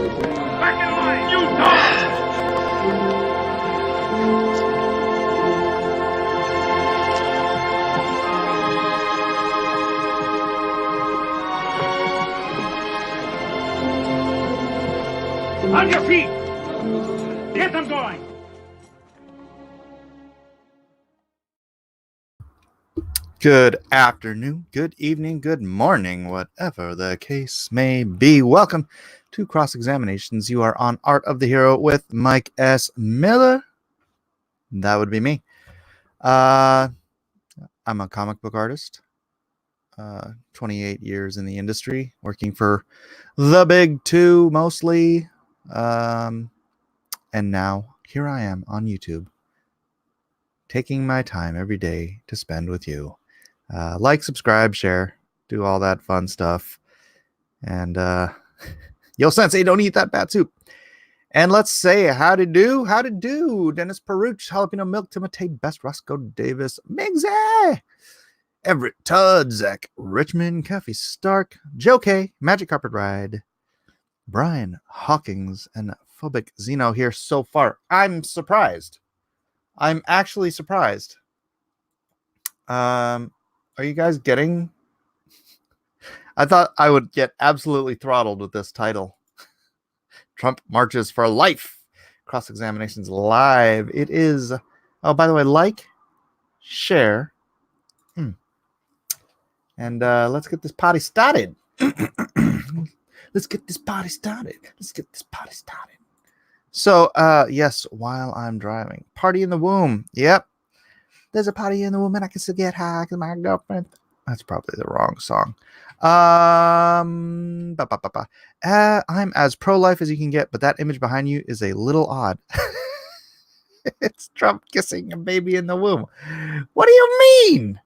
Back in line, you dog! On your feet! Get them going! Good afternoon, good evening, good morning, whatever the case may be. Welcome to Cross Examinations. You are on Art of the Hero with Mike S. Miller. That would be me. I'm a comic book artist. 28 years in the industry, working for the big two mostly. And now here I am on YouTube, taking my time every day to spend with you. Like, subscribe, share, do all that fun stuff. And yo, sensei, don't eat that bad soup. And let's say how to do. Dennis Peruch, Jalapeno Milk, Timothy Best, Roscoe Davis, Migsy, Everett Tudd, Zach Richmond, Kathy Stark, Joe K, Magic Carpet Ride, Brian Hawkins, and Phobic Zeno here so far. I'm surprised. I'm actually surprised. Are you guys getting... I thought I would get absolutely throttled with this title. Trump marches for life. Cross Examinations live. It is... Oh, by the way, like, share, and let's get this party started. Let's get this party started. So, yes, while I'm driving. Party in the womb. Yep. There's a party in the womb and I can still get high because my girlfriend. That's probably the wrong song. I'm as pro-life as you can get, but that image behind you is a little odd. It's Trump kissing a baby in the womb. What do you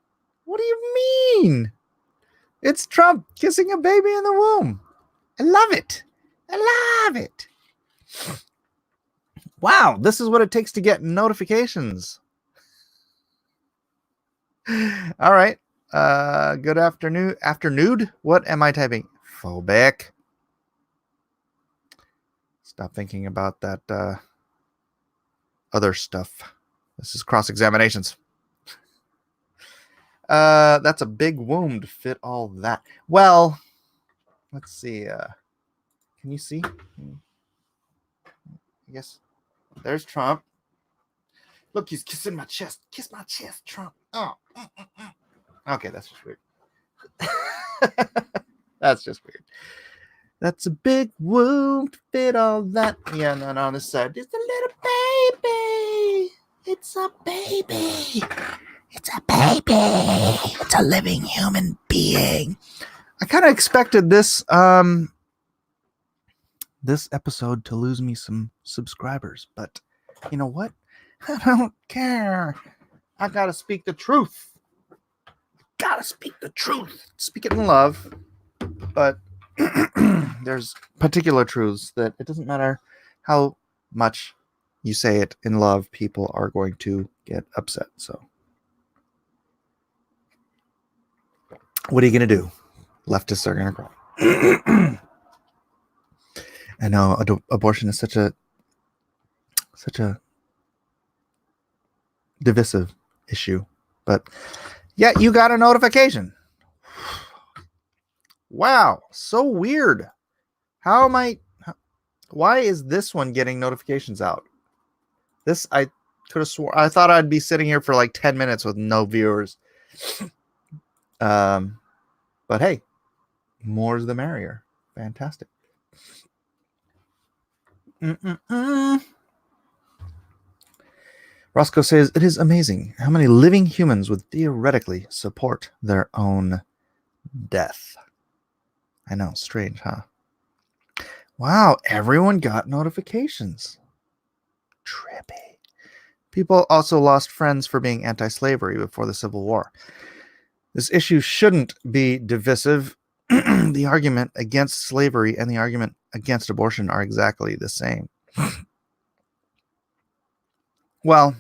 mean? It's Trump kissing a baby in the womb. I love it. Wow, this is what it takes to get notifications. All right. Good afternoon. What am I typing? Phobic. Stop thinking about that other stuff. This is Cross Examinations. That's a big womb to fit all that. Well, let's see. Can you see? I guess there's Trump. Look, he's kissing my chest. Kiss my chest, Trump. Oh. Okay, that's just weird. That's a big womb to fit all that. Yeah, and then on this side, it's a little baby. It's a baby. It's a living human being. I kind of expected this this episode to lose me some subscribers, but you know what? I don't care. I gotta speak the truth. Speak it in love, but there's particular truths that it doesn't matter how much you say it in love, people are going to get upset. So what are you gonna do? Leftists are gonna cry. I know abortion is such a divisive issue, but yeah, you got a notification. Wow, so weird. Why is this one getting notifications out? This, I could have swore, I thought I'd be sitting here for like 10 minutes with no viewers. But hey, more's the merrier. Fantastic. Roscoe says, it is amazing how many living humans would theoretically support their own death. I know, strange, huh? Wow, everyone got notifications. Trippy. People also lost friends for being anti-slavery before the Civil War. This issue shouldn't be divisive. The argument against slavery and the argument against abortion are exactly the same. Well,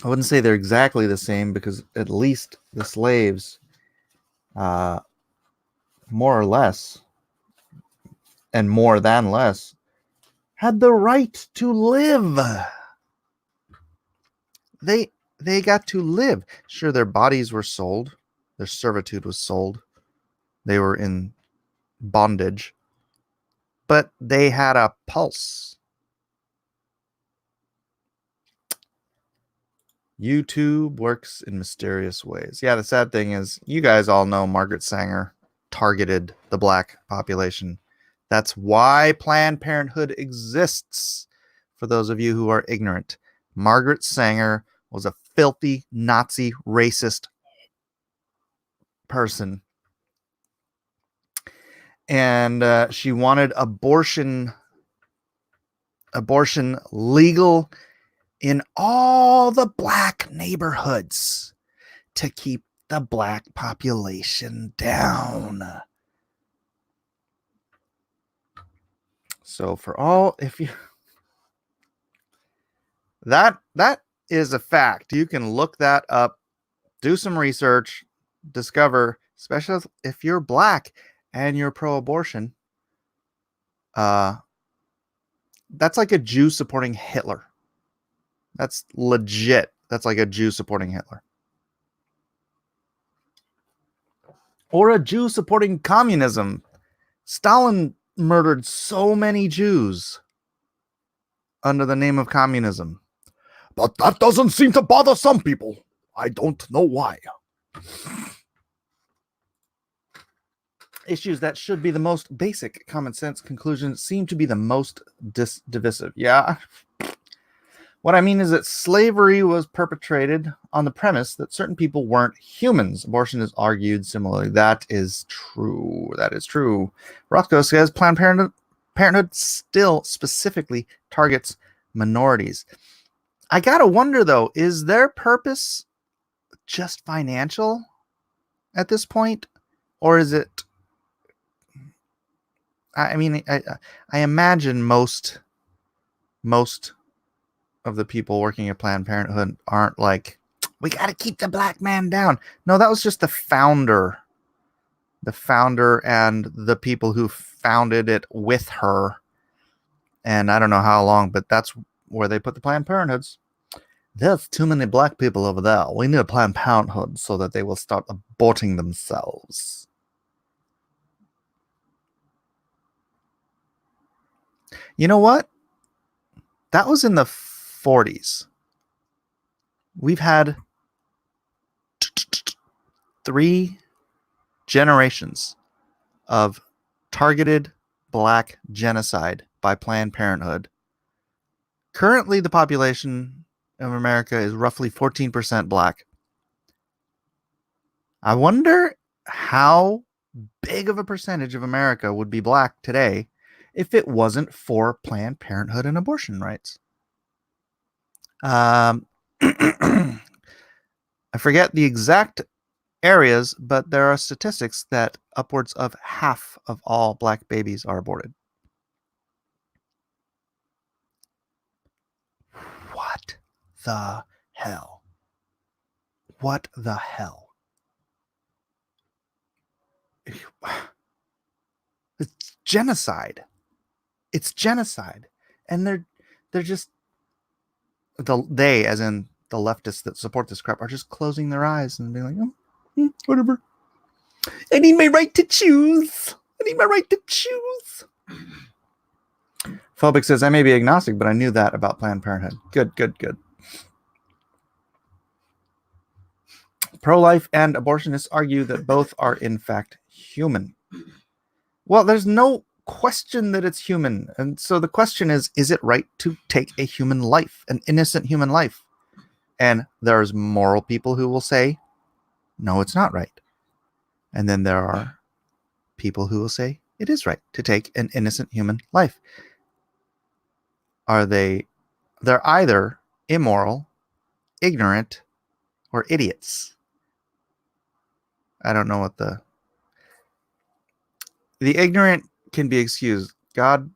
I wouldn't say they're exactly the same because at least the slaves, more or less, and more than less, had the right to live. They got to live. Sure, their bodies were sold. Their servitude was sold. They were in bondage. But they had a pulse. YouTube works in mysterious ways. Yeah, the sad thing is, you guys all know Margaret Sanger targeted the black population. That's why Planned Parenthood exists. For those of you who are ignorant, Margaret Sanger was a filthy Nazi racist person. And she wanted abortion legal in all the black neighborhoods to keep the black population down. So for all, if you that is a fact. You can look that up, do some research, discover, especially if you're black and you're pro-abortion, that's like a Jew supporting Hitler. That's legit. That's like a Jew supporting Hitler. Or a Jew supporting communism. Stalin murdered so many Jews under the name of communism. But that doesn't seem to bother some people. I don't know why. Issues that should be the most basic common sense conclusions seem to be the most divisive. Yeah. What I mean is that slavery was perpetrated on the premise that certain people weren't humans. Abortion is argued similarly. That is true. That is true. Rothko says Planned Parenthood still specifically targets minorities. I gotta wonder, though, is their purpose just financial at this point? Or is it... I mean, I imagine most of the people working at Planned Parenthood aren't like, we got to keep the black man down. No, that was just the founder and the people who founded it with her. And I don't know how long, but that's where they put the Planned Parenthoods. There's too many black people over there. We need a Planned Parenthood so that they will start aborting themselves. You know what? That was in the 40s. We've had 3 generations of targeted black genocide by Planned Parenthood. Currently, the population of America is roughly 14% black. I wonder how big of a percentage of America would be black today if it wasn't for Planned Parenthood and abortion rights. I forget the exact areas, but there are statistics that upwards of half of all black babies are aborted. What the hell? What the hell? It's genocide. It's genocide. And they're just they, as in the leftists that support this crap, are just closing their eyes and being like, whatever. I need my right to choose. Phobic says, I may be agnostic, but I knew that about Planned Parenthood. Good. Pro-life and abortionists argue that both are in fact human. Well, there's no question that it's human. And so the question is it right to take a human life, an innocent human life? And there's moral people who will say, no, it's not right. And then there are people who will say, it is right to take an innocent human life. They're either immoral, ignorant, or idiots. I don't know what the ignorant can be excused. God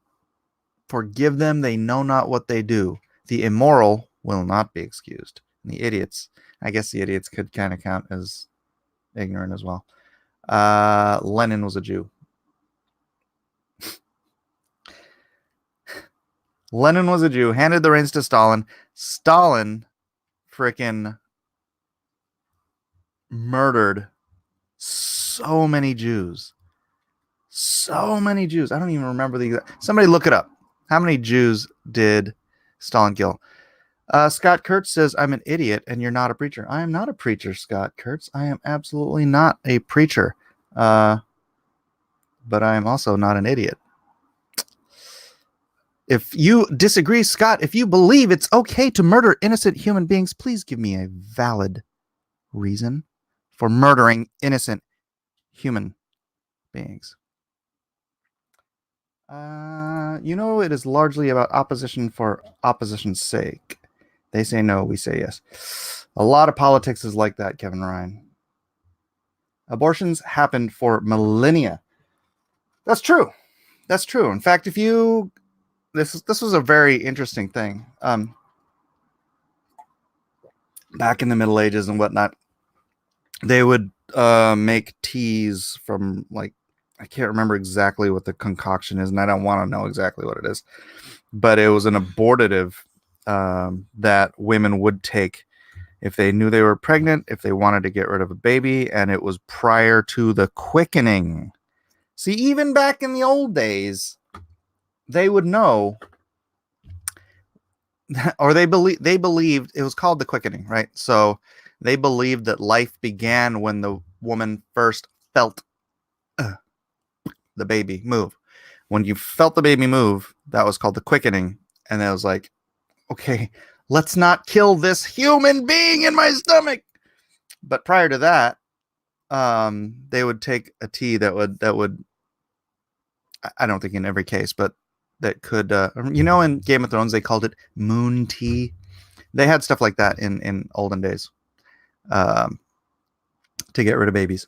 forgive them, they know not what they do. The immoral will not be excused. And the idiots, I guess the idiots could kind of count as ignorant as well. Lenin was a Jew. Lenin was a Jew, handed the reins to Stalin. Stalin frickin' murdered so many Jews. So many Jews. I don't even remember the exact. Somebody look it up. How many Jews did Stalin kill? Scott Kurtz says, I'm an idiot and you're not a preacher. I am not a preacher, Scott Kurtz. I am absolutely not a preacher. But I am also not an idiot. If you disagree, Scott, if you believe it's okay to murder innocent human beings, please give me a valid reason for murdering innocent human beings. It is largely about opposition for opposition's sake. They say no, we say yes. A lot of politics is like that, Kevin Ryan. Abortions happened for millennia. That's true. That's true. In fact, this was a very interesting thing. Back in the Middle Ages and whatnot, they would make teas from, like, I can't remember exactly what the concoction is, and I don't want to know exactly what it is, but it was an abortive that women would take if they knew they were pregnant, if they wanted to get rid of a baby, and it was prior to the quickening. See, even back in the old days, they would know, or they believed it was called the quickening, right? So they believed that life began when the woman first felt the baby move. When you felt the baby move, that was called the quickening. And it was like, okay, let's not kill this human being in my stomach. But prior to that, they would take a tea that would, I don't think in every case, but that could, in Game of Thrones, they called it moon tea. They had stuff like that in olden days to get rid of babies.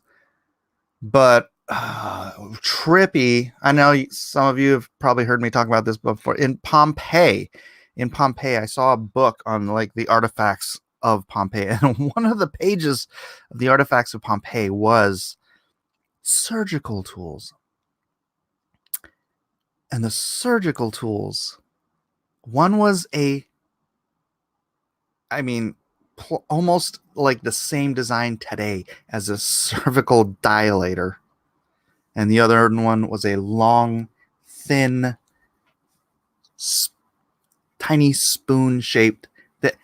But trippy. I know some of you have probably heard me talk about this before. In Pompeii, I saw a book on, like, the artifacts of Pompeii, and one of the pages of the artifacts of Pompeii was surgical tools. And the surgical tools, one was almost like the same design today as a cervical dilator. And the other one was a long, thin, tiny spoon-shaped. It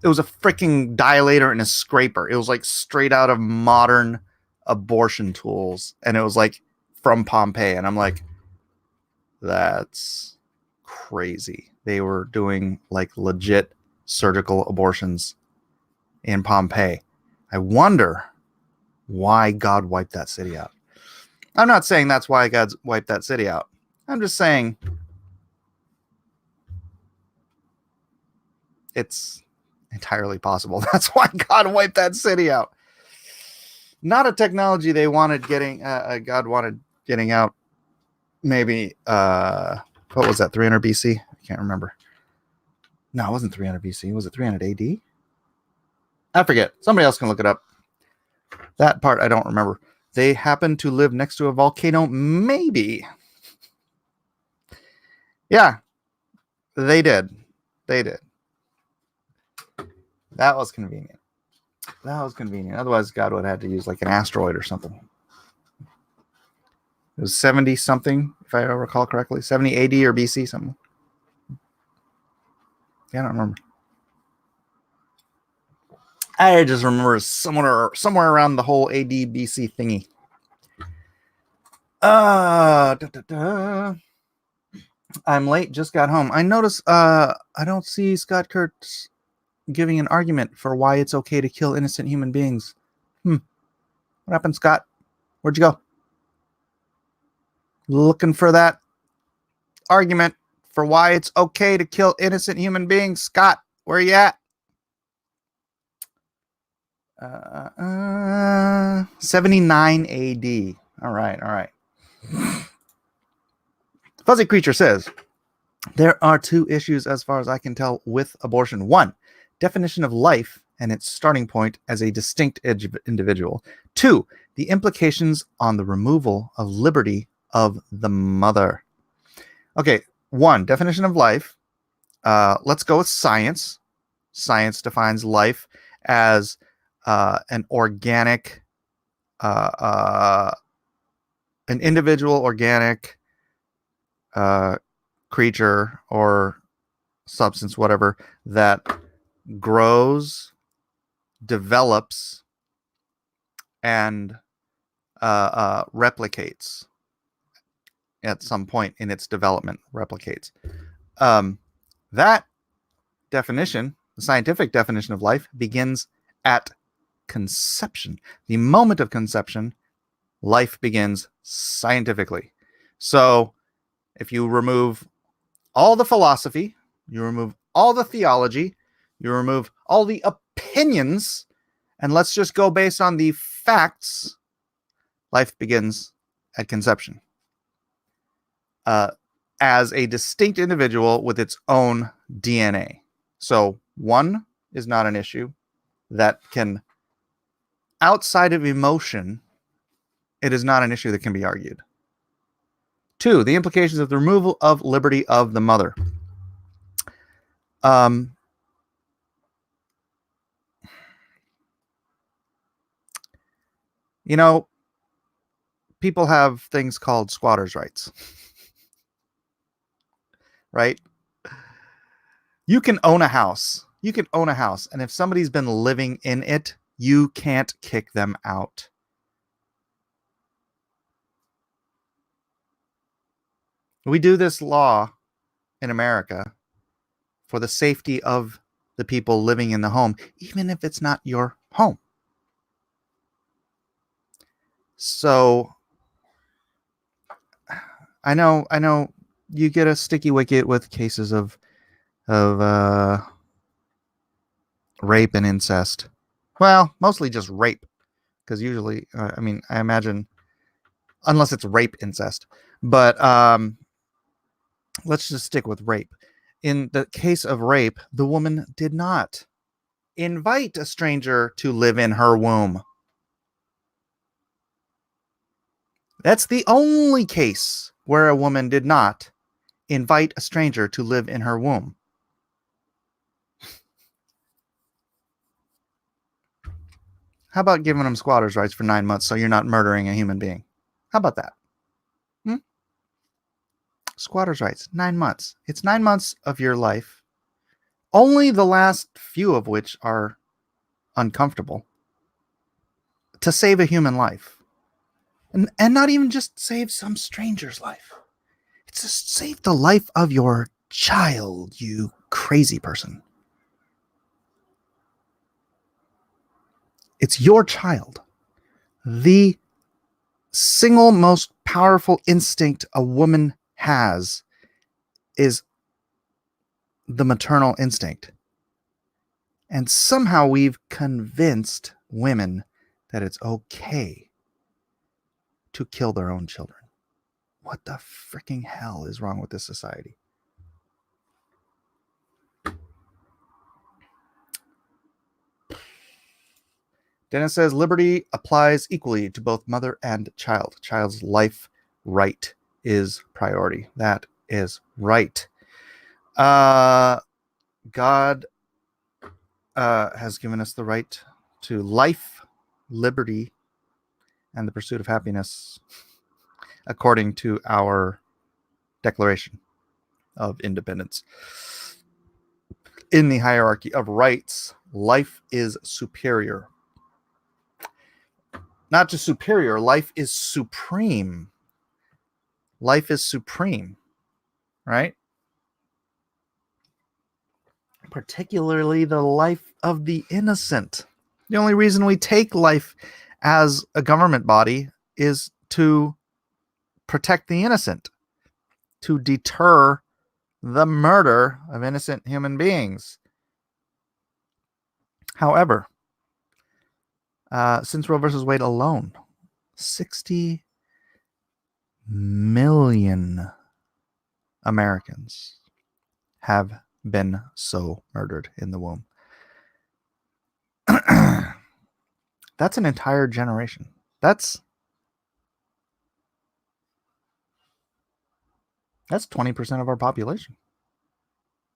was a freaking dilator and a scraper. It was like straight out of modern abortion tools. And it was like from Pompeii. And I'm like, that's crazy. They were doing like legit surgical abortions in Pompeii. I wonder why God wiped that city out. I'm not saying that's why God wiped that city out. I'm just saying it's entirely possible. That's why God wiped that city out. Not a technology they wanted getting, God wanted getting out. Maybe, what was that, 300 BC? I can't remember. No, it wasn't 300 BC. Was it 300 AD? I forget. Somebody else can look it up. That part I don't remember. They happened to live next to a volcano, maybe. Yeah, they did. They did. That was convenient. Otherwise, God would have had to use like an asteroid or something. It was 70 something, if I recall correctly. 70 AD or BC, something. Yeah, I don't remember. I just remember somewhere around the whole AD BC thingy. I'm late, just got home. I notice I don't see Scott Kurtz giving an argument for why it's okay to kill innocent human beings. What happened, Scott? Where'd you go? Looking for that argument for why it's okay to kill innocent human beings. Scott, where you at? 79 AD. All right. Fuzzy Creature says, there are two issues as far as I can tell with abortion. One, definition of life and its starting point as a distinct individual. Two, the implications on the removal of liberty of the mother. Okay, one, definition of life. let's go with science. Science defines life as an organic, an individual organic creature or substance, whatever, that grows, develops, and replicates at some point in its development. Replicates. That definition, the scientific definition of life, begins at conception. The moment of conception, life begins scientifically. So if you remove all the philosophy, you remove all the theology, you remove all the opinions, and let's just go based on the facts, life begins at conception. As a distinct individual with its own DNA. So one is not an issue that can, outside of emotion, it is not an issue that can be argued. Two, the implications of the removal of liberty of the mother. You know, people have things called squatters' rights. Right? You can own a house. You can own a house. And if somebody's been living in it, you can't kick them out. We do this law in America for the safety of the people living in the home, even if it's not your home. So I know you get a sticky wicket with cases of rape and incest. Well, mostly just rape, because usually, I imagine, unless it's rape incest, but let's just stick with rape. In the case of rape, the woman did not invite a stranger to live in her womb. That's the only case where a woman did not invite a stranger to live in her womb. How about giving them squatters' rights for 9 months so you're not murdering a human being? How about that? Squatters' rights, 9 months. It's 9 months of your life, only the last few of which are uncomfortable, to save a human life. And not even just save some stranger's life. It's to save the life of your child, you crazy person. It's your child. The single most powerful instinct a woman has is the maternal instinct. And somehow we've convinced women that it's okay to kill their own children. What the freaking hell is wrong with this society? Dennis says liberty applies equally to both mother and child. Child's life right is priority. That is right. God has given us the right to life, liberty, and the pursuit of happiness, according to our Declaration of Independence. In the hierarchy of rights, life is superior. Not just superior, life is supreme. Life is supreme, right? Particularly the life of the innocent. The only reason we take life as a government body is to protect the innocent, to deter the murder of innocent human beings. However, since Roe versus Wade alone, 60 million Americans have been so murdered in the womb. That's an entire generation. That's 20% of our population.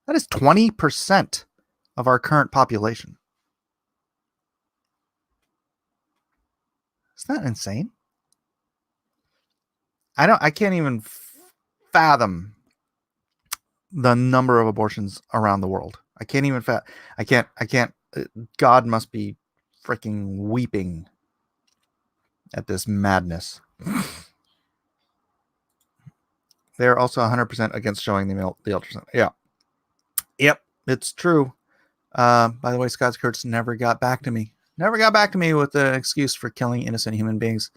That is 20% of our current population. Isn't that insane? I can't even fathom the number of abortions around the world. I can't even I can't God must be freaking weeping at this madness. They're also 100% against showing the ultrasound. Yeah. Yep, it's true. By the way, Scott Kurtz never got back to me. Never got back to me with the excuse for killing innocent human beings.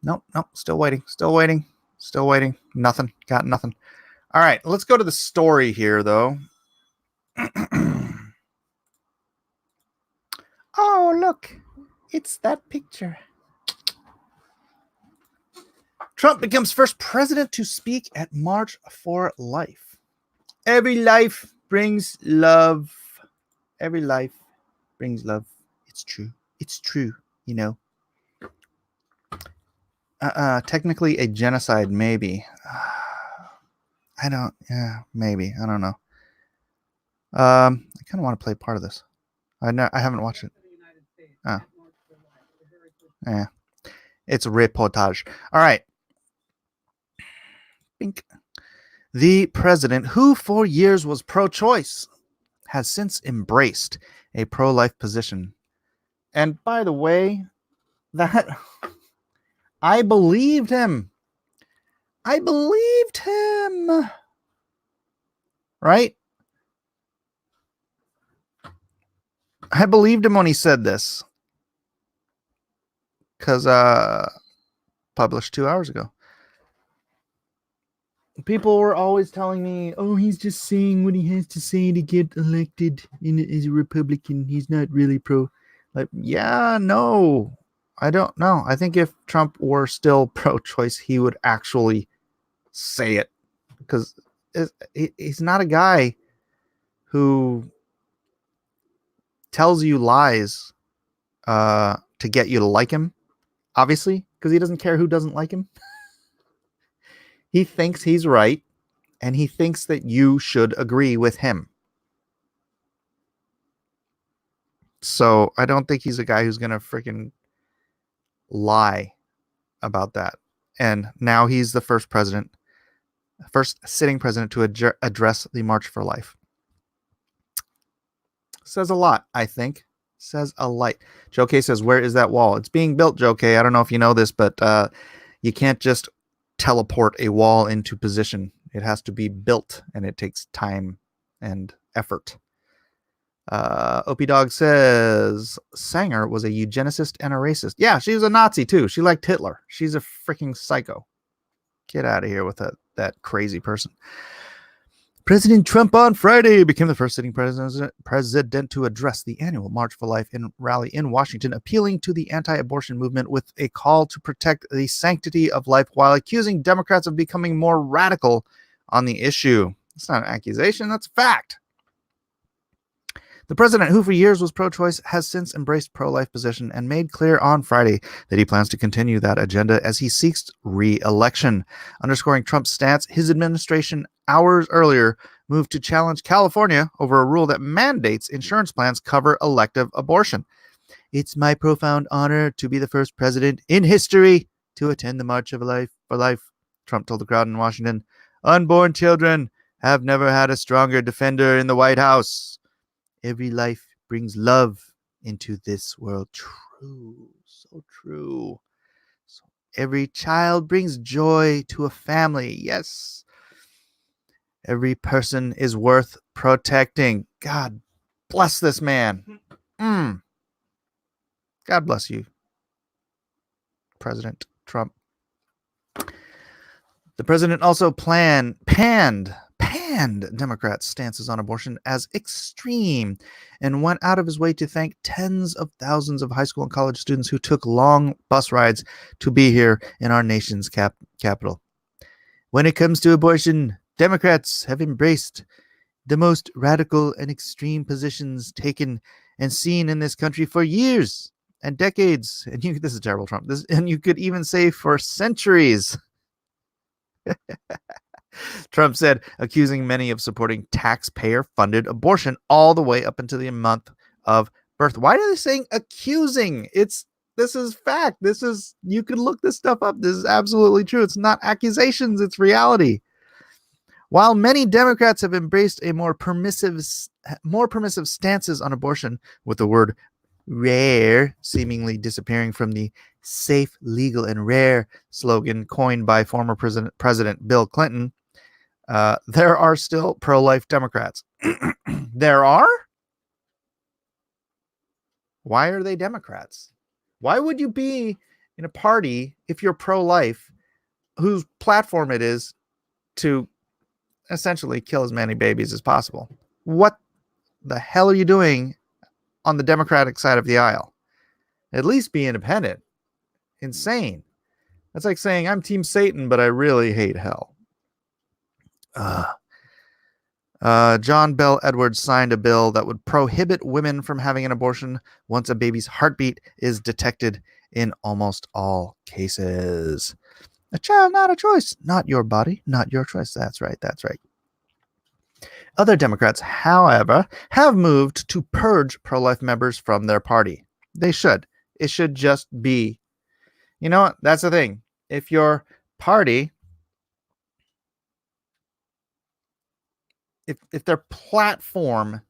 Nope. Still waiting. Nothing. Got nothing. All right, let's go to the story here, though. Oh, look. It's that picture. Trump becomes first president to speak at March for Life. Every life brings love. Every life brings love. It's true. It's true, you know. Technically a genocide, maybe. Maybe. I don't know. I kind of want to play part of this. I haven't watched it. Oh. Yeah. It's a reportage. All right. Bink. The president, who for years was pro-choice, has since embraced a pro-life position. And by the way, that I believed him. Right? I believed him when he said this. Because published 2 hours ago. People were always telling me, oh, he's just saying what he has to say to get elected as a Republican. He's not really pro. Like, yeah, no, I don't know. I think if Trump were still pro-choice, he would actually say it. Because he's not a guy who tells you lies to get you to like him, obviously, because he doesn't care who doesn't like him. He thinks he's right, and he thinks that you should agree with him. So I don't think he's a guy who's going to freaking lie about that. And now he's the first sitting president to address the March for Life. Says a lot, I think. Says a lot. Joe K says, where is that wall? It's being built, Joe K. I don't know if you know this, but you can't just teleport a wall into position. It has to be built, and it takes time and effort. Opie Dog says Sanger was a eugenicist and a racist. Yeah, she was a Nazi too. She liked Hitler. She's a freaking psycho. Get out of here with that crazy person. President Trump on Friday became the first sitting president to address the annual March for Life rally in Washington, appealing to the anti-abortion movement with a call to protect the sanctity of life while accusing Democrats of becoming more radical on the issue. It's not an accusation, that's a fact. The president, who for years was pro-choice, has since embraced pro-life position and made clear on Friday that he plans to continue that agenda as he seeks re-election. Underscoring Trump's stance, his administration hours earlier moved to challenge California over a rule that mandates insurance plans cover elective abortion. It's my profound honor to be the first president in history to attend the March of Life for Life, Trump told the crowd in Washington. Unborn children have never had a stronger defender in the White House. Every life brings love into this world. True. So true. So every child brings joy to a family. Yes. Every person is worth protecting. God bless this man. God bless you, President Trump. The president also panned Democrats' stances on abortion as extreme and went out of his way to thank tens of thousands of high school and college students who took long bus rides to be here in our nation's capital. When it comes to abortion, Democrats have embraced the most radical and extreme positions taken and seen in this country for years and decades. And this is terrible, Trump. And you could even say for centuries. Trump said, accusing many of supporting taxpayer-funded abortion all the way up until the month of birth. Why are they saying accusing? This is fact. You can look this stuff up. This is absolutely true. It's not accusations, it's reality. While many Democrats have embraced a more permissive stances on abortion, with the word rare seemingly disappearing from the safe, legal, and rare slogan coined by former President Bill Clinton, there are still pro-life Democrats. There are? Why are they Democrats? Why would you be in a party if you're pro-life whose platform it is to essentially kill as many babies as possible? What the hell are you doing on the Democratic side of the aisle? At least be independent. Insane. That's like saying I'm Team Satan, but I really hate hell. John Bell Edwards signed a bill that would prohibit women from having an abortion once a baby's heartbeat is detected in almost all cases. A child, not a choice. Not your body, not your choice. That's right. That's right. Other Democrats, however, have moved to purge pro-life members from their party. They should. It should just be, you know what? That's the thing. If your party, if their platform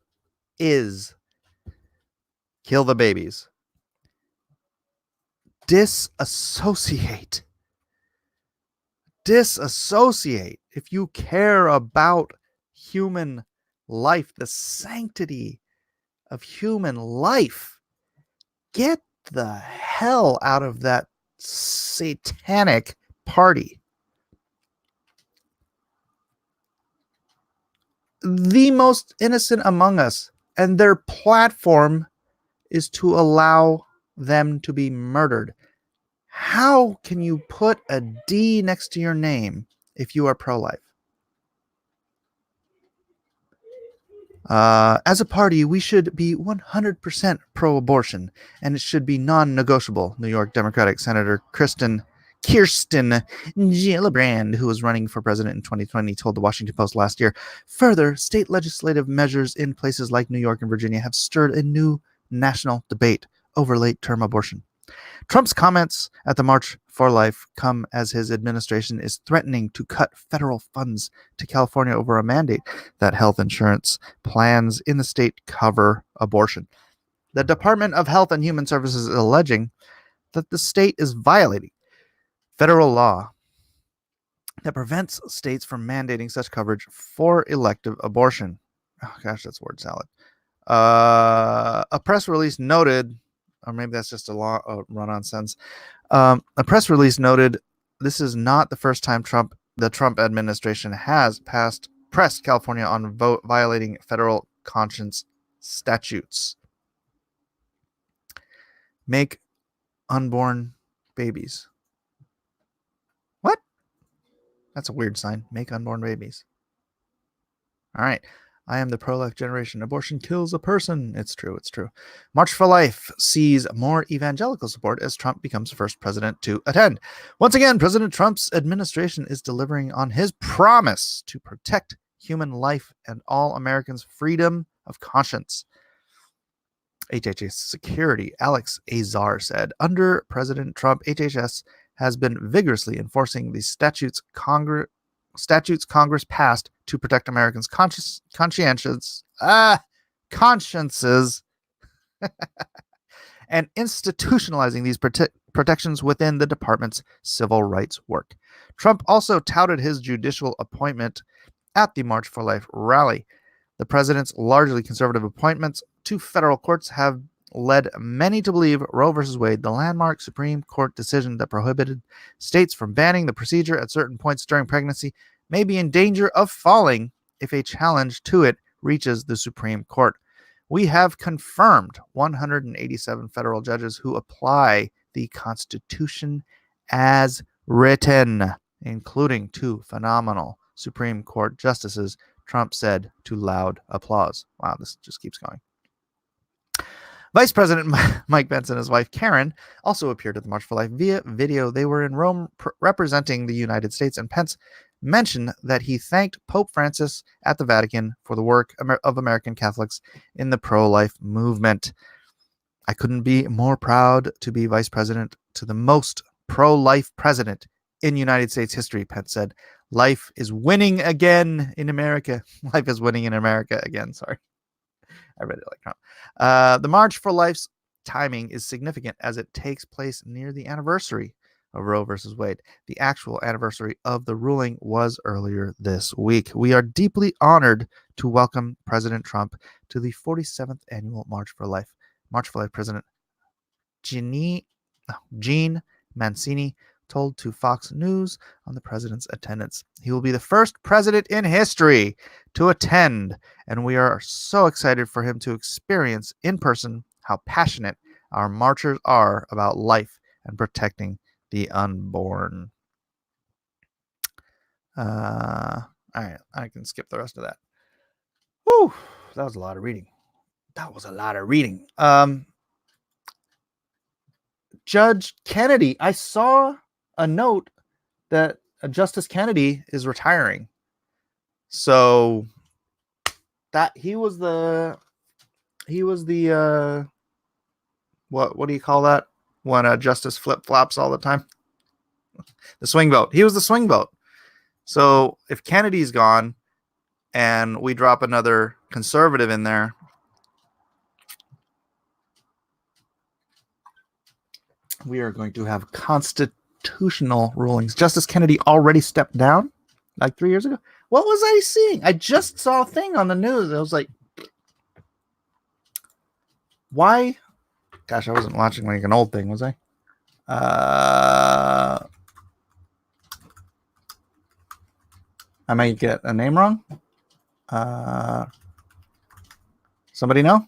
is kill the babies, disassociate. If you care about human life, the sanctity of human life, get the hell out of that satanic party. The most innocent among us, and their platform is to allow them to be murdered. How can you put a D next to your name if you are pro-life? As a party, we should be 100% pro-abortion, and it should be non-negotiable, New York Democratic Senator Kirsten Gillibrand, who was running for president in 2020, told the Washington Post last year. Further, state legislative measures in places like New York and Virginia have stirred a new national debate over late-term abortion. Trump's comments at the March for Life come as his administration is threatening to cut federal funds to California over a mandate that health insurance plans in the state cover abortion. The Department of Health and Human Services is alleging that the state is violating federal law that prevents states from mandating such coverage for elective abortion. Oh gosh, that's word salad. A press release noted, or maybe that's just a run-on sentence. A press release noted this is not the first time the Trump administration has pressed California on violating federal conscience statutes. Make unborn babies. What? That's a weird sign. Make unborn babies. All right. I am the pro-life generation. Abortion kills a person. It's true. It's true. March for Life sees more evangelical support as Trump becomes first president to attend. Once again, President Trump's administration is delivering on his promise to protect human life and all Americans' freedom of conscience. HHS Security Alex Azar said, under President Trump, HHS has been vigorously enforcing the statutes Congress passed to protect Americans' consciences and institutionalizing these protections within the department's civil rights work. Trump also touted his judicial appointment at the March for Life rally. The president's largely conservative appointments to federal courts have led many to believe Roe v. Wade, the landmark Supreme Court decision that prohibited states from banning the procedure at certain points during pregnancy, may be in danger of falling if a challenge to it reaches the Supreme Court. We have confirmed 187 federal judges who apply the Constitution as written, including 2 phenomenal Supreme Court justices, Trump said to loud applause. Wow, this just keeps going. Vice President Mike Pence and his wife Karen also appeared at the March for Life via video. They were in Rome representing the United States, and Pence mentioned that he thanked Pope Francis at the Vatican for the work of American Catholics in the pro-life movement. I couldn't be more proud to be vice president to the most pro-life president in United States history, Pence said. Life is winning again in America. Life is winning in America again. Sorry. I read it like Trump. The March for Life's timing is significant as it takes place near the anniversary of Roe versus Wade. The actual anniversary of the ruling was earlier this week. We are deeply honored to welcome President Trump to the 47th annual March for Life. March for Life President Gene Mancini told to Fox News on the president's attendance. He will be the first president in history to attend, and we are so excited for him to experience in person how passionate our marchers are about life and protecting the unborn. All right, I can skip the rest of that. Whew, that was a lot of reading. Judge Kennedy, I saw a note that Justice Kennedy is retiring. So that he was the what do you call that when a justice flip-flops all the time? The swing vote. He was the swing vote. So if Kennedy's gone and we drop another conservative in there, we are going to have constitutional rulings. Justice Kennedy already stepped down like 3 years ago. What was I seeing? I just saw a thing on the news. I was like, why? Gosh, I wasn't watching like an old thing, was I? I might get a name wrong. Somebody know?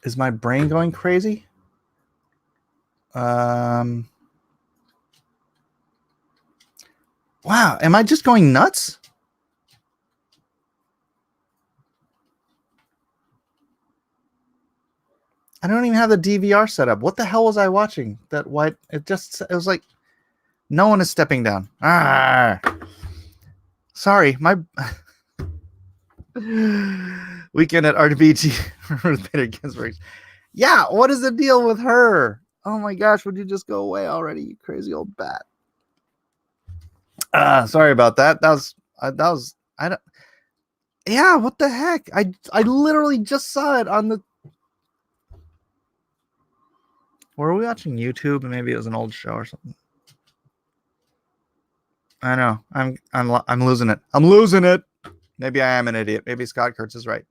Is my brain going crazy? Wow, am I just going nuts? I don't even have the DVR set up. What the hell was I watching? That white, it was like, no one is stepping down. Sorry, my weekend at RBG Ruth Bader Ginsburg. Yeah, what is the deal with her? Oh my gosh, would you just go away already, you crazy old bat? Sorry about that. That was I don't. Yeah, what the heck? I literally just saw it on the. Were we watching YouTube? Maybe it was an old show or something. I know. I'm losing it. I'm losing it. Maybe I am an idiot. Maybe Scott Kurtz is right.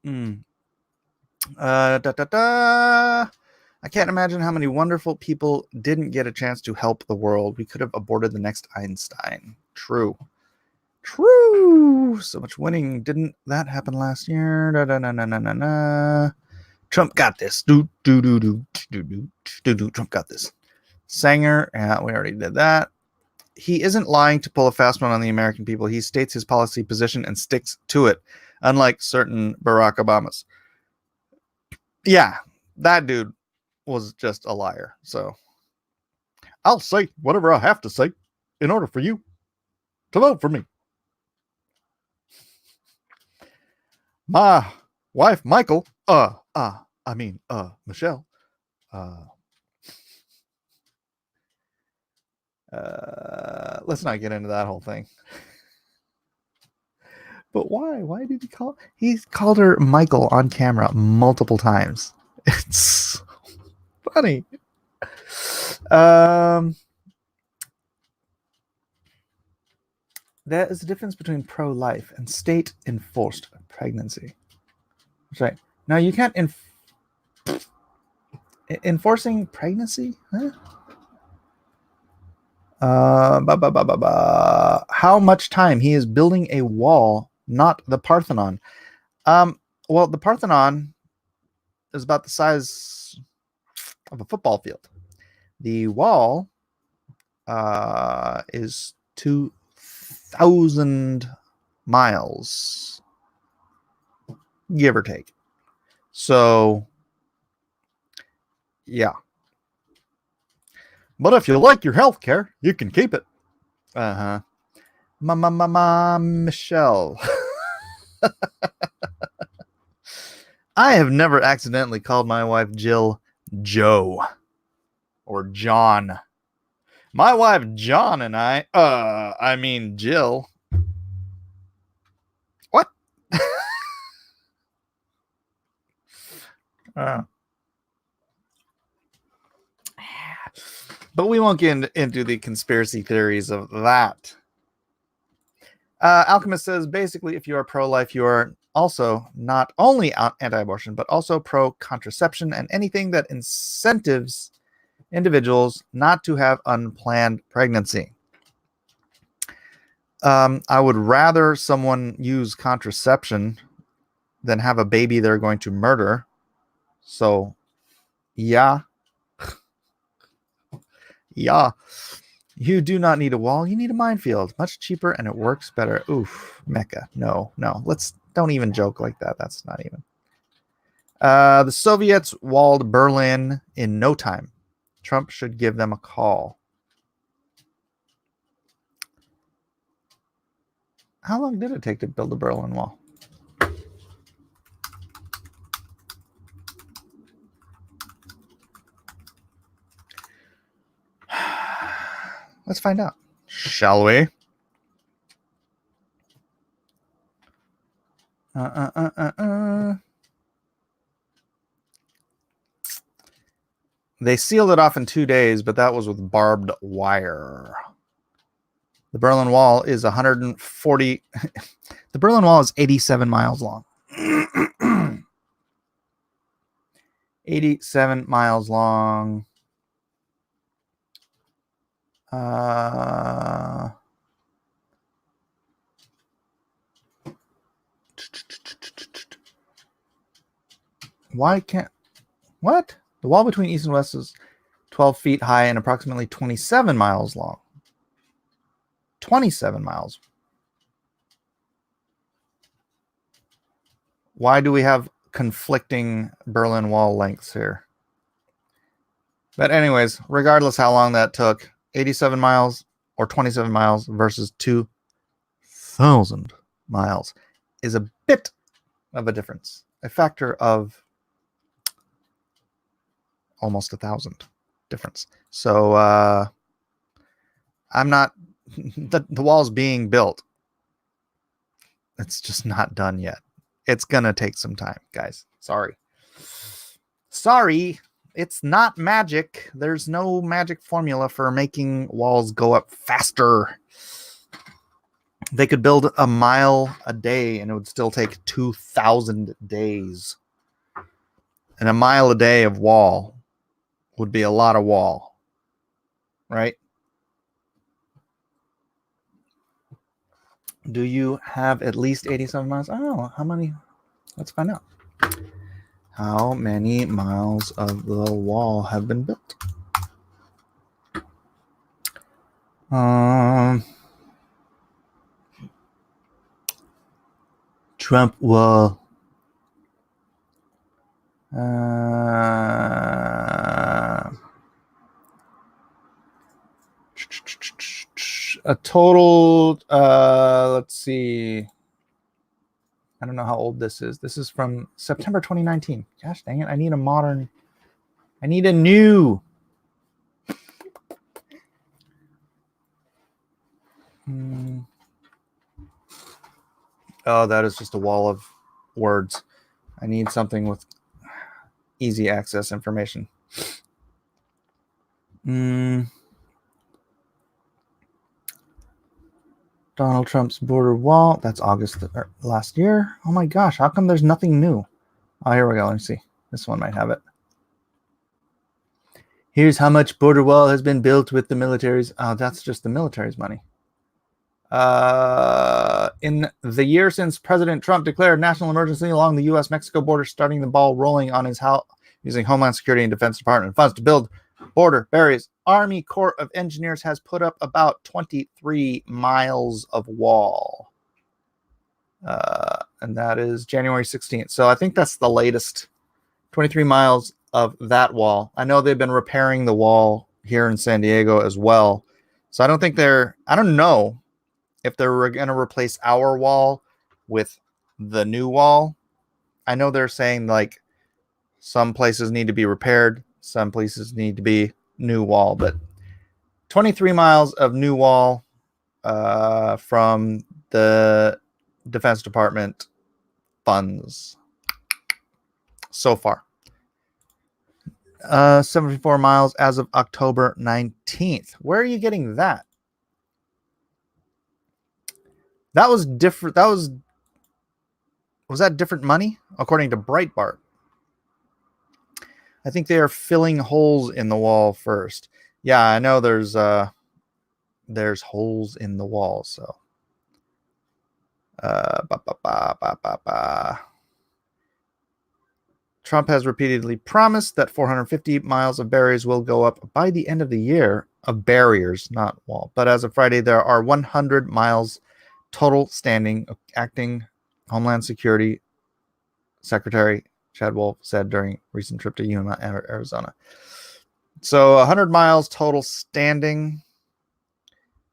I can't imagine how many wonderful people didn't get a chance to help the world. We could have aborted the next Einstein. True. So much winning. Didn't that happen last year? Trump got this. Trump got this. Sanger. Yeah, we already did that. He isn't lying to pull a fast one on the American people. He states his policy position and sticks to it, unlike certain Barack Obamas. Yeah, that dude was just a liar. So I'll say whatever I have to say in order for you to vote for me. My wife, Michael, Michelle, let's not get into that whole thing. But why? Why did he call? He's called her Michael on camera multiple times. It's funny. There is a difference between pro-life and state-enforced pregnancy. That's right. Now you can't enforcing pregnancy, huh? How much time he is building a wall, not the Parthenon. Well, the Parthenon is about the size of a football field. The wall is 2,000 miles, give or take. So, yeah. But if you like your health care, you can keep it. Uh-huh. Michelle. I have never accidentally called my wife Jill Joe or John. My wife John and I mean Jill. What? But we won't get into the conspiracy theories of that. Alchemist says, basically, if you are pro-life, you are also not only anti-abortion, but also pro-contraception and anything that incentives individuals not to have unplanned pregnancy. I would rather someone use contraception than have a baby they're going to murder. So, yeah. Yeah. You do not need a wall. You need a minefield. Much cheaper and it works better. Oof. Mecca. No. Don't even joke like that. That's not even. The Soviets walled Berlin in no time. Trump should give them a call. How long did it take to build the Berlin Wall? Let's find out. Shall we? They sealed it off in 2 days, but that was with barbed wire. The Berlin Wall is 140. The Berlin Wall is 87 miles long. 87 miles long. Why can't... What? The wall between east and west is 12 feet high and approximately 27 miles long. 27 miles. Why do we have conflicting Berlin Wall lengths here? But anyways, regardless how long that took, 87 miles or 27 miles versus 2,000 miles is a bit of a difference. A factor of almost 1,000 difference. So I'm not... The wall's being built. It's just not done yet. It's going to take some time, guys. Sorry. It's not magic. There's no magic formula for making walls go up faster. They could build a mile a day and it would still take 2,000 days. And a mile a day of wall would be a lot of wall. Right? Do you have at least 87 miles? I don't know. How many? Let's find out. How many miles of the wall have been built? Trump wall. A total, let's see. I don't know how old this is. This is from September 2019. Gosh dang it. I need a new. Oh, that is just a wall of words. I need something with easy access information. Donald Trump's border wall. That's August last year. Oh my gosh. How come there's nothing new? Oh, here we go. Let me see. This one might have it. Here's how much border wall has been built with the military's. Oh, that's just the military's money. In the year since President Trump declared national emergency along the U.S.-Mexico border, starting the ball rolling on his house using Homeland Security and Defense Department funds to build border barriers, Army Corps of Engineers has put up about 23 miles of wall. And that is January 16th. So I think that's the latest. 23 miles of that wall. I know they've been repairing the wall here in San Diego as well. So I don't know if they're going to replace our wall with the new wall. I know they're saying like some places need to be repaired, some places need to be new wall, but 23 miles of new wall from the Defense Department funds so far. 74 miles as of October 19th. Where are you getting that? That was different. Was that different money? According to Breitbart. I think they are filling holes in the wall first. Yeah, I know there's holes in the wall, so Trump has repeatedly promised that 450 miles of barriers will go up by the end of the year. Of barriers, not wall. But as of Friday, there are 100 miles total standing, acting Homeland Security Secretary Chad Wolf said during recent trip to Yuma, Arizona. So 100 miles total standing.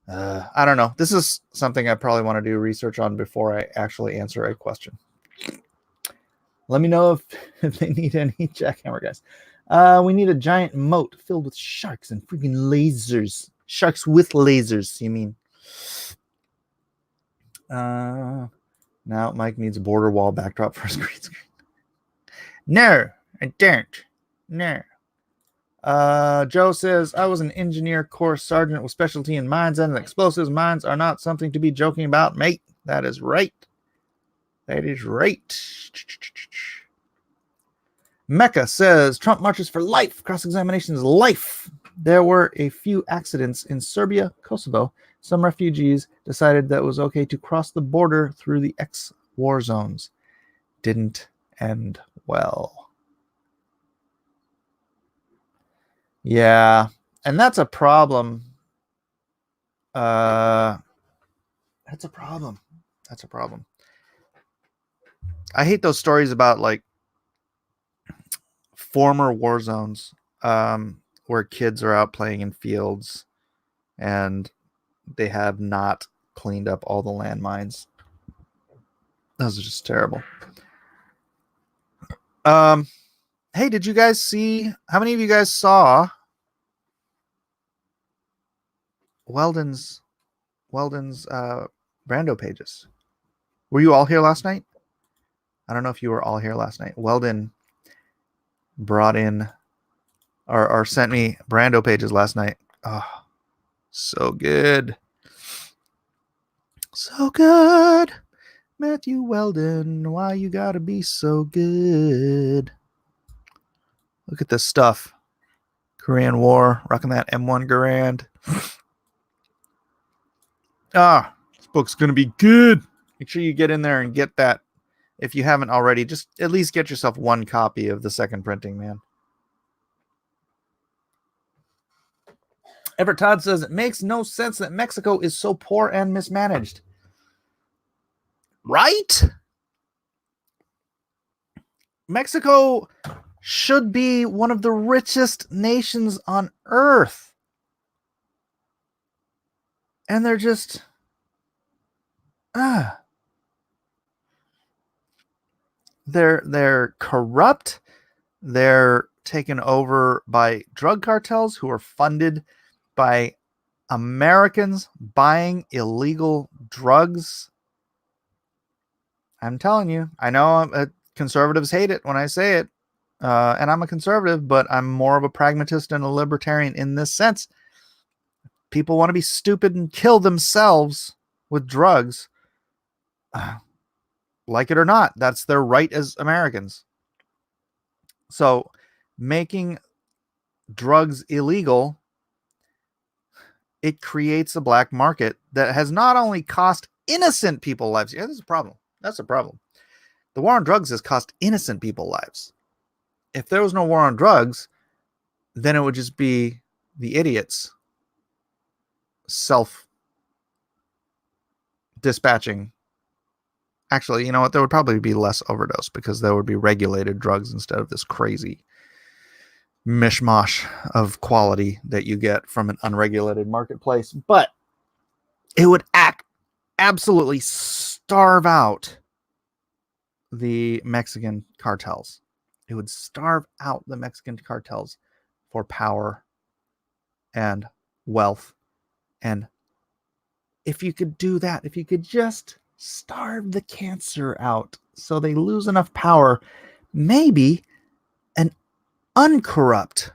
I don't know. This is something I probably want to do research on before I actually answer a question. Let me know if they need any jackhammer guys. We need a giant moat filled with sharks and freaking lasers. Sharks with lasers, you mean? Now Mike needs a border wall backdrop for his green screen. No, I don't. No. Joe says, I was an engineer corps sergeant with specialty in mines and explosives. Mines are not something to be joking about, mate. That is right. That is right. Mecca says, Trump marches for life. Cross-examination is life. There were a few accidents in Serbia, Kosovo. Some refugees decided that it was okay to cross the border through the ex-war zones. Didn't end well. Yeah, and that's a problem. That's a problem. I hate those stories about like former war zones where kids are out playing in fields and they have not cleaned up all the landmines. Those are just terrible. Hey, did you guys see? How many of you guys saw Weldon's Brando pages? Were you all here last night? I don't know if you were all here last night. Weldon brought in or sent me Brando pages last night. Oh, so good. So good. Matthew Weldon, why you gotta be so good? Look at this stuff. Korean War, rocking that M1 Garand. This book's gonna be good. Make sure you get in there and get that. If you haven't already, just at least get yourself one copy of the second printing, man. Everett Todd says, it makes no sense that Mexico is so poor and mismanaged. Right? Mexico should be one of the richest nations on earth. And they're just... They're corrupt. They're taken over by drug cartels who are funded by Americans buying illegal drugs. I'm telling you, I know conservatives hate it when I say it, and I'm a conservative, but I'm more of a pragmatist and a libertarian in this sense. People want to be stupid and kill themselves with drugs. Like it or not, that's their right as Americans. So making drugs illegal, it creates a black market that has not only cost innocent people lives. Yeah, this is a problem. That's a problem. The war on drugs has cost innocent people lives. If there was no war on drugs, then it would just be the idiots self-dispatching. Actually, you know what? There would probably be less overdose because there would be regulated drugs instead of this crazy mishmash of quality that you get from an unregulated marketplace, but it would absolutely starve out the Mexican cartels. It would starve out the Mexican cartels for power and wealth. And if you could do that, if you could just starve the cancer out so they lose enough power, maybe an uncorrupt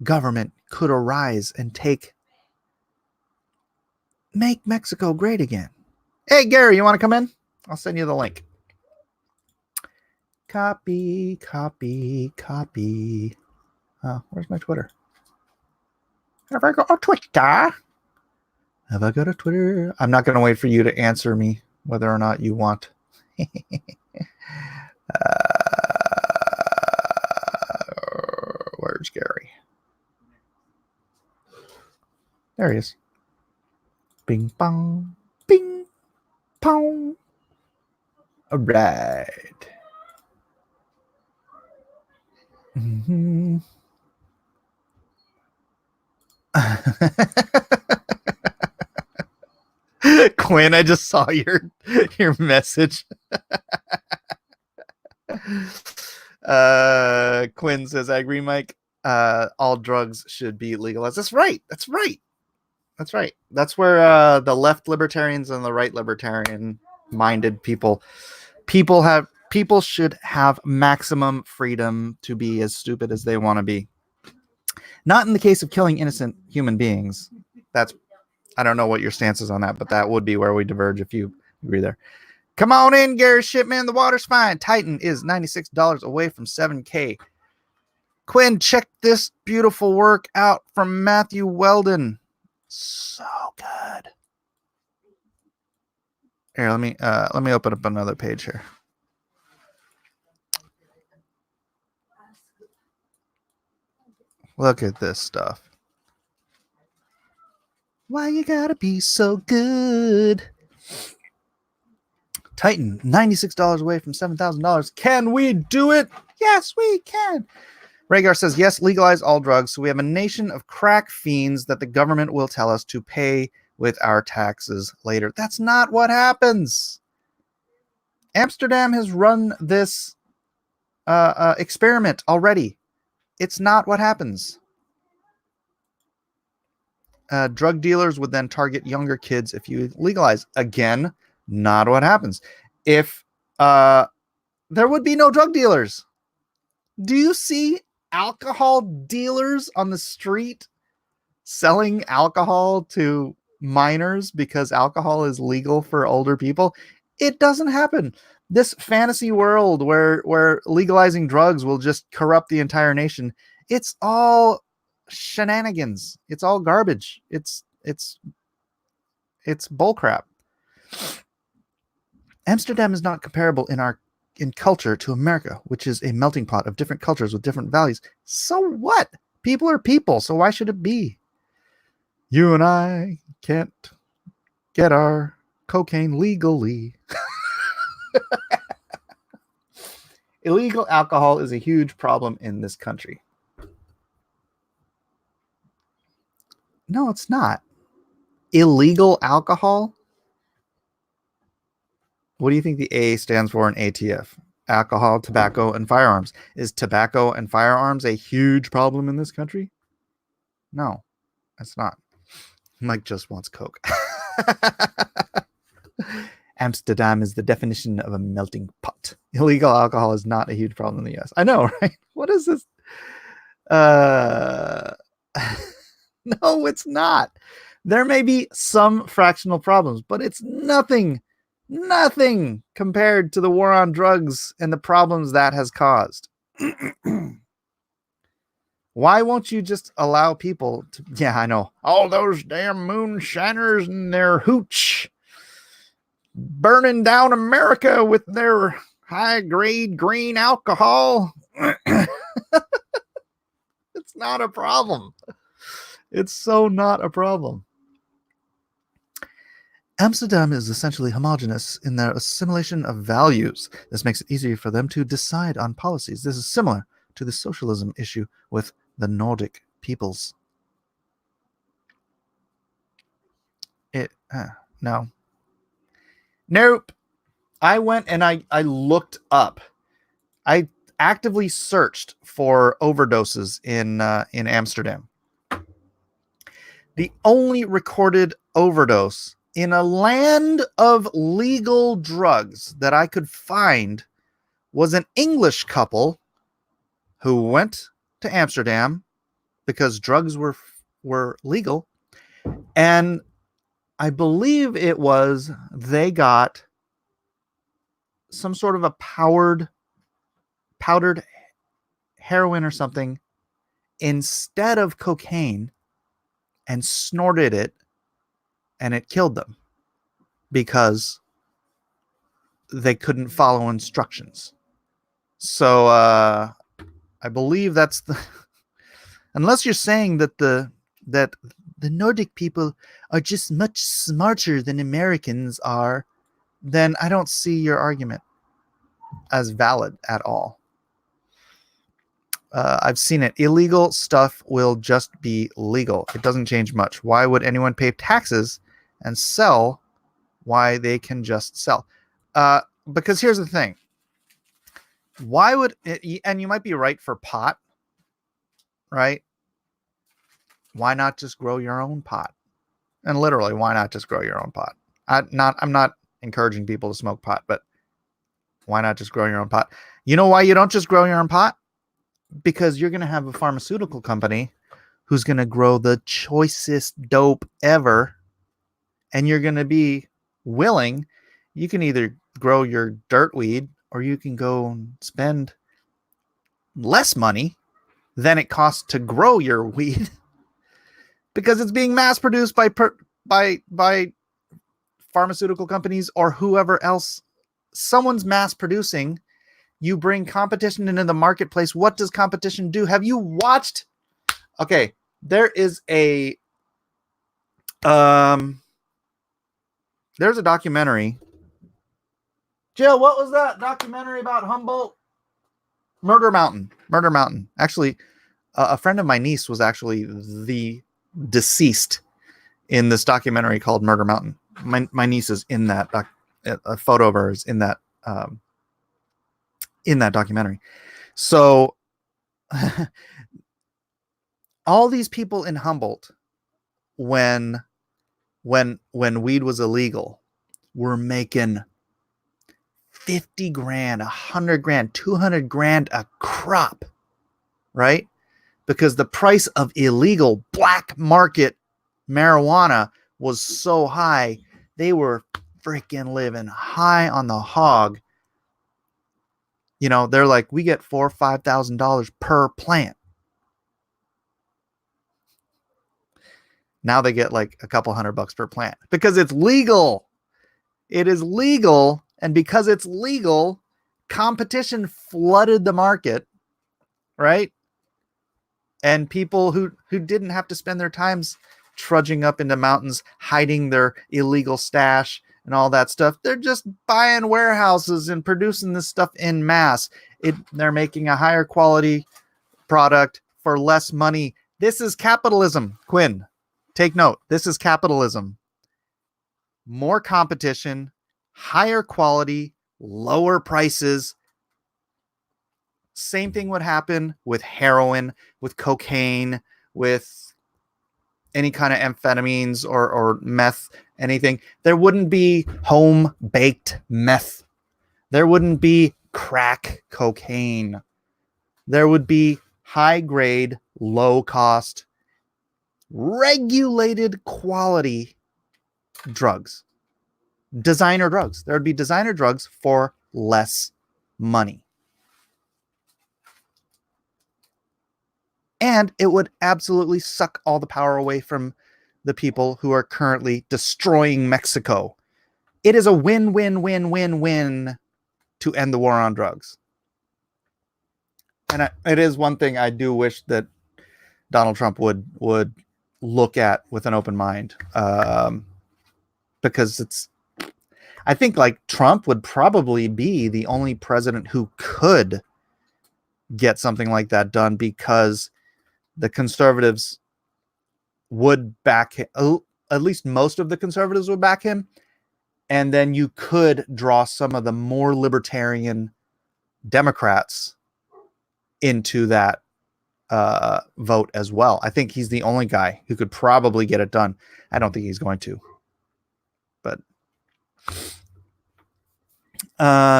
government could arise and make Mexico great again. Hey, Gary, you want to come in? I'll send you the link. Copy. Where's my Twitter? Have I got a Twitter? I'm not going to wait for you to answer me whether or not you want. Where's Gary? There he is. Bing bong. Bing pong. All right. Mm-hmm. Quinn, I just saw your message. Quinn says, I agree, Mike. All drugs should be legalized. That's right. That's where the left libertarians and the right libertarian minded people should have maximum freedom to be as stupid as they want to be. Not in the case of killing innocent human beings. I don't know what your stance is on that, but that would be where we diverge if you agree there. Come on in, Gary Shipman. The water's fine. Titan is $96 away from 7K. Quinn, check this beautiful work out from Matthew Weldon. So good. Here, let me open up another page here. Look at this stuff. Why you gotta be so good? Titan, $96 away from $7,000. Can we do it? Yes, we can. Rhaegar says, yes, legalize all drugs, so we have a nation of crack fiends that the government will tell us to pay with our taxes later. That's not what happens. Amsterdam has run this experiment already. It's not what happens. Drug dealers would then target younger kids if you legalize. Again, not what happens. If there would be no drug dealers. Do you see alcohol dealers on the street selling alcohol to minors because alcohol is legal for older people? It doesn't happen. This fantasy world where legalizing drugs will just corrupt the entire nation, it's all shenanigans. It's all garbage. It's bullcrap. Amsterdam is not comparable in culture to America, which is a melting pot of different cultures with different values. So what? People are people, so why should it be? You and I can't get our cocaine legally. Illegal alcohol is a huge problem in this country. No, it's not. Illegal alcohol? What do you think the A stands for in ATF? Alcohol, tobacco, and firearms. Is tobacco and firearms a huge problem in this country? No, it's not. Mike just wants Coke. Amsterdam is the definition of a melting pot. Illegal alcohol is not a huge problem in the US. I know, right? What is this? No, it's not. There may be some fractional problems, but it's nothing compared to the war on drugs and the problems that has caused. Why won't you just allow people to... Yeah, I know. All those damn moonshiners and their hooch burning down America with their high-grade green alcohol. It's not a problem. It's so not a problem. Amsterdam is essentially homogenous in their assimilation of values. This makes it easier for them to decide on policies. This is similar to the socialism issue with the Nordic peoples. No. Nope. I went and I looked up. I actively searched for overdoses in Amsterdam. The only recorded overdose in a land of legal drugs that I could find was an English couple who went to Amsterdam because drugs were legal, and I believe it was they got some sort of a powdered heroin or something instead of cocaine and snorted it, and it killed them because they couldn't follow instructions. So I believe that's the unless you're saying that the Nordic people are just much smarter than Americans are, then I don't see your argument as valid at all. I've seen it. Illegal stuff will just be legal. It doesn't change much. Why would anyone pay taxes and sell why they can just sell? Because here's the thing. Why would it, and you might be right for pot, right? Why not just grow your own pot? And literally, why not just grow your own pot? I'm not encouraging people to smoke pot, but why not just grow your own pot? You know why you don't just grow your own pot? Because you're going to have a pharmaceutical company who's going to grow the choicest dope ever, and you're going to be willing. You can either grow your dirt weed, or you can go and spend less money than it costs to grow your weed because it's being mass produced by pharmaceutical companies or whoever else. Someone's mass producing. You bring competition into the marketplace. What does competition do? Have you watched? Okay, there is there's a documentary. Jill, what was that documentary about Humboldt? Murder Mountain. Actually, a friend of my niece was actually the deceased in this documentary called Murder Mountain. My niece is in that a photo of her is in that documentary. So all these people in Humboldt, when weed was illegal, were making 50 grand, 100 grand, 200 grand a crop, right? Because the price of illegal black market marijuana was so high, they were freaking living high on the hog. You know, they're like, we get $4,000 or $5,000 per plant. Now they get like a couple $100 per plant because it's legal. It is legal. And because it's legal, competition flooded the market, right? And people who didn't have to spend their times trudging up into mountains, hiding their illegal stash and all that stuff, they're just buying warehouses and producing this stuff in mass. They're making a higher quality product for less money. This is capitalism, Quinn. Take note. This is capitalism. More competition, higher quality, lower prices. Same thing would happen with heroin, with cocaine, with any kind of amphetamines or meth, anything. There wouldn't be home-baked meth. There wouldn't be crack cocaine. There would be high-grade, low-cost, regulated quality drugs. Designer drugs. There would be designer drugs for less money. And it would absolutely suck all the power away from the people who are currently destroying Mexico. It is a win-win-win-win-win to end the war on drugs. And it is one thing I do wish that Donald Trump would look at with an open mind. Because I think like Trump would probably be the only president who could get something like that done, because the conservatives would back him. At least most of the conservatives would back him. And then you could draw some of the more libertarian Democrats into that vote as well. I think he's the only guy who could probably get it done. I don't think he's going to. But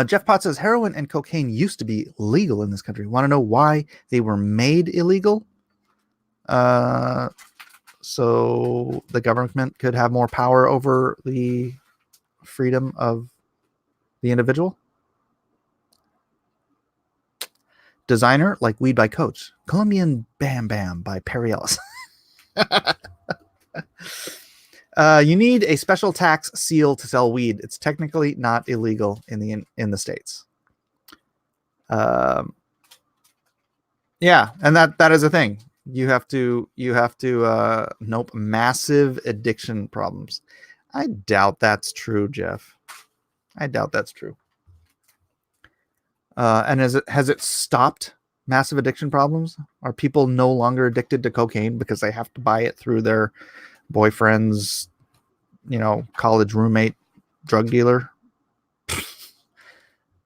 Jeff Potts says heroin and cocaine used to be legal in this country. Want to know why they were made illegal? So the government could have more power over the freedom of the individual. Designer, like Weed by Coach. Colombian Bam Bam by Perry Ellis. You need a special tax seal to sell weed. It's technically not illegal in the States. Yeah, and that is a thing. You have to nope, massive addiction problems. I doubt that's true, Jeff. I doubt that's true. And has it stopped massive addiction problems? Are people no longer addicted to cocaine because they have to buy it through their boyfriend's, college roommate drug dealer?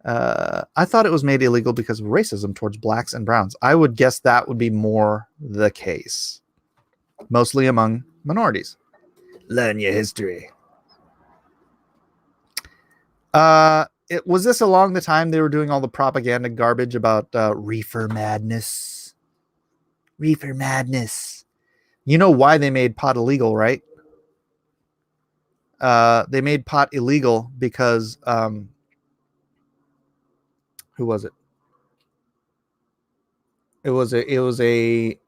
I thought it was made illegal because of racism towards blacks and browns. I would guess that would be more the case, mostly among minorities. Learn your history. Was this along the time they were doing all the propaganda garbage about reefer madness? Reefer madness. You know why they made pot illegal, right? They made pot illegal because who was it? It was a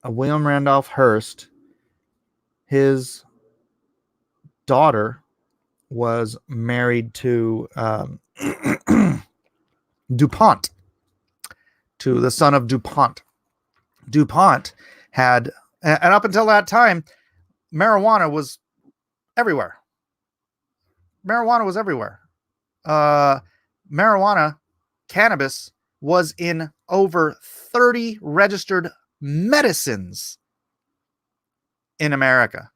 William Randolph Hearst. His daughter was married to DuPont, to the son of DuPont. DuPont had, and up until that time, marijuana was everywhere. Cannabis was in over 30 registered medicines in America.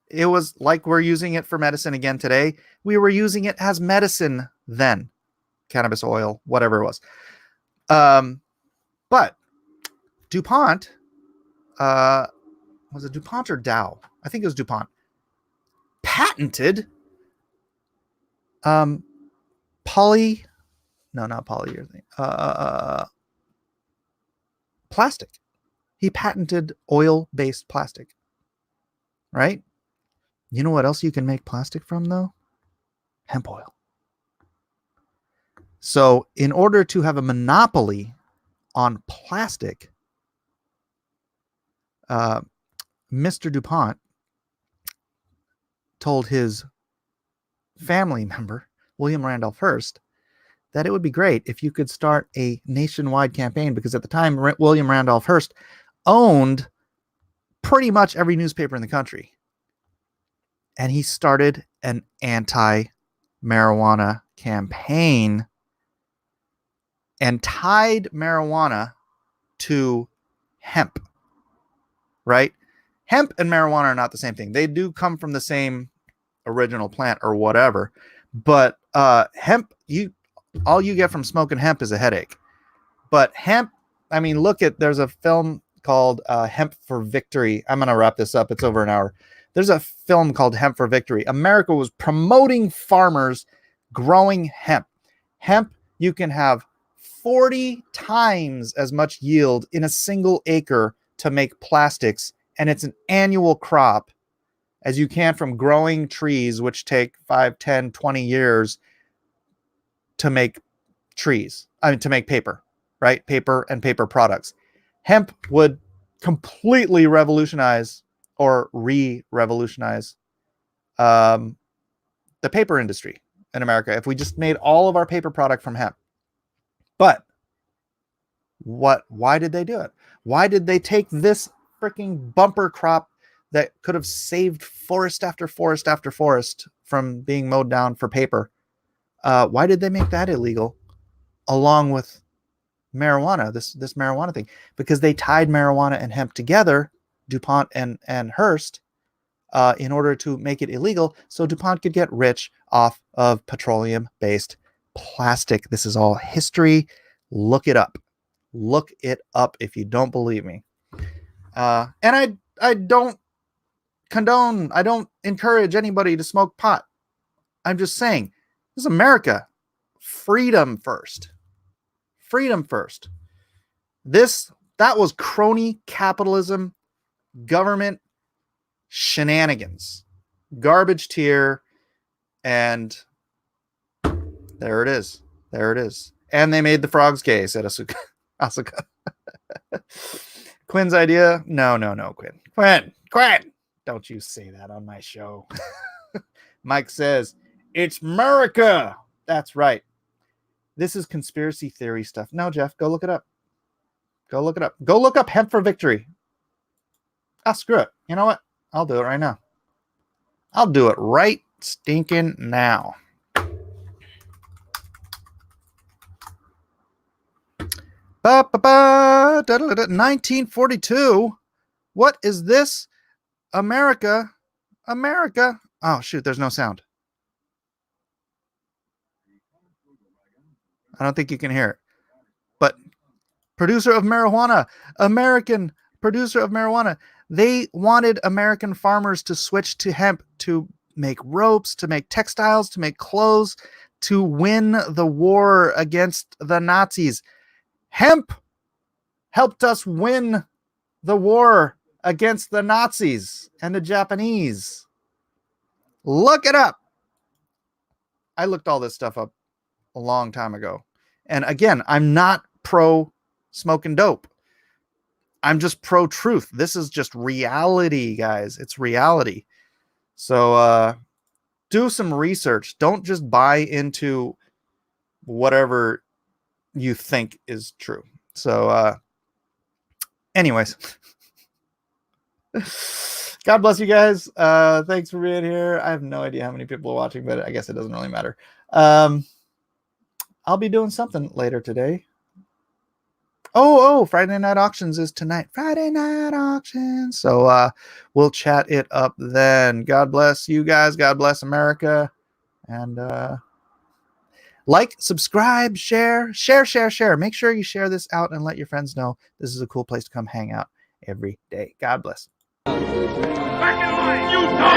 It was like we're using it for medicine again today. We were using it as medicine then. Cannabis oil, whatever it was. But DuPont, was it DuPont or Dow? I think it was DuPont. Patented not polyurethane. Plastic. He patented oil-based plastic. Right? You know what else you can make plastic from, though? Hemp oil. So in order to have a monopoly on plastic, Mr. DuPont told his family member, William Randolph Hearst, that it would be great if you could start a nationwide campaign, because at the time, William Randolph Hearst owned pretty much every newspaper in the country. And he started an anti-marijuana campaign and tied marijuana to hemp, right? Hemp and marijuana are not the same thing. They do come from the same original plant or whatever, but hemp, all you get from smoking hemp is a headache. But hemp, I mean, there's a film called Hemp for Victory. I'm going to wrap this up. It's over an hour. There's a film called Hemp for Victory. America was promoting farmers growing hemp. Hemp, you can have 40 times as much yield in a single acre to make plastics, and it's an annual crop as you can from growing trees, which take 5, 10, 20 years to make to make paper, right? Paper and paper products. Hemp would completely revolutionize or re-revolutionize the paper industry in America if we just made all of our paper product from hemp. But why did they do it? Why did they take this freaking bumper crop that could have saved forest after forest after forest from being mowed down for paper? Why did they make that illegal along with marijuana, this marijuana thing, because they tied marijuana and hemp together, DuPont and Hearst, in order to make it illegal, so DuPont could get rich off of petroleum-based plastic. This is all history. Look it up. Look it up if you don't believe me. And I don't condone, I don't encourage anybody to smoke pot. I'm just saying, this is America. Freedom first. Freedom first. That was crony capitalism, government shenanigans, garbage tier, and there it is. There it is. And they made the frogs gay, said Asuka. Quinn's idea? No, Quinn. Don't you say that on my show. Mike says, it's America. That's right. This is conspiracy theory stuff. No, Jeff, go look it up. Go look it up. Go look up hemp for victory. Ah, screw it. You know what? I'll do it right now. I'll do it right stinking now. Ba, ba, ba, da, da, da, 1942. What is this? America. Oh, shoot, there's no sound. I don't think you can hear it. But producer of marijuana, American producer of marijuana. They wanted American farmers to switch to hemp to make ropes, to make textiles, to make clothes, to win the war against the Nazis. Hemp helped us win the war against the Nazis and the Japanese. Look it up. I looked all this stuff up a long time ago. And again, I'm not pro smoking dope. I'm just pro truth. This is just reality, guys. It's reality. So do some research. Don't just buy into whatever you think is true. So anyways, God bless you guys. Thanks for being here. I have no idea how many people are watching, but I guess it doesn't really matter. I'll be doing something later today. Oh, Friday Night Auctions is tonight. Friday Night Auctions. So we'll chat it up then. God bless you guys. God bless America. And like, subscribe, share. Make sure you share this out and let your friends know this is a cool place to come hang out every day. God bless. Back in line, you dog!